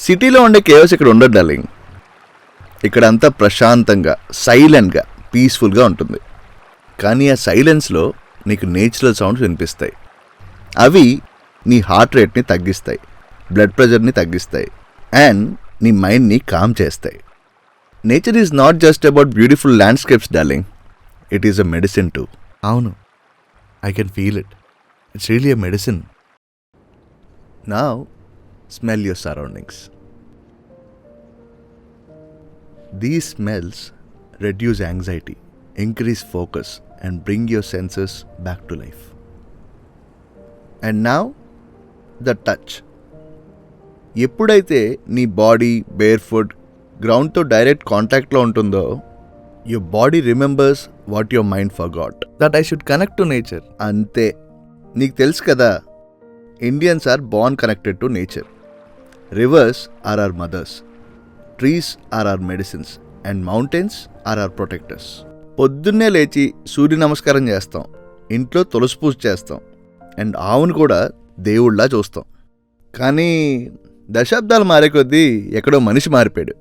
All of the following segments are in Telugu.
సిటీలో ఉండే కేవ్స్ ఇక్కడ ఉండదు డార్లింగ్. ఇక్కడ అంతా ప్రశాంతంగా, సైలెంట్గా, పీస్ఫుల్గా ఉంటుంది. కానీ ఆ సైలెన్స్లో నీకు నేచురల్ సౌండ్స్ వినిపిస్తాయి. అవి నీ హార్ట్ రేట్ని తగ్గిస్తాయి, బ్లడ్ ప్రెషర్ని తగ్గిస్తాయి, అండ్ నీ మైండ్ని కామ్ చేస్తాయి. Nature is not just about beautiful landscapes darling, it is a medicine too. అవును, I can feel it. It's really a medicine. Now smell your surroundings. These smells reduce anxiety, increase focus, and bring your senses back to life. And now, the touch. ఎప్పుడైతే నీ బాడీ బేర్ ఫుట్ గ్రౌండ్తో డైరెక్ట్ కాంటాక్ట్లో ఉంటుందో, your body remembers what your mind forgot, that I should connect to nature. అంతే. నీకు తెలుసు కదా, Indians are born connected to nature. Rivers are our mothers, trees are our medicines, and mountains are our protectors. పొద్దున్నే లేచి సూర్య నమస్కారం చేస్తాం, ఇంట్లో తులసి పూజ చేస్తాం, అండ్ ఆవును కూడా దేవుళ్ళలా చూస్తాం. కానీ దశాబ్దాలు మారే కొద్దీ ఎక్కడో మనిషి మారిపోయాడు.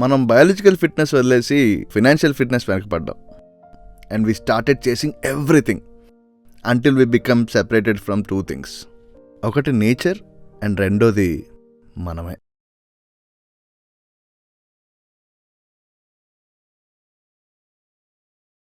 మనం బయాలజికల్ ఫిట్నెస్ వదిలేసి ఫినాన్షియల్ ఫిట్నెస్ వెనకపడ్డాం. And we started chasing everything until we become separated from two things. ఒకటి నేచర్, అండ్ రెండోది మనమే.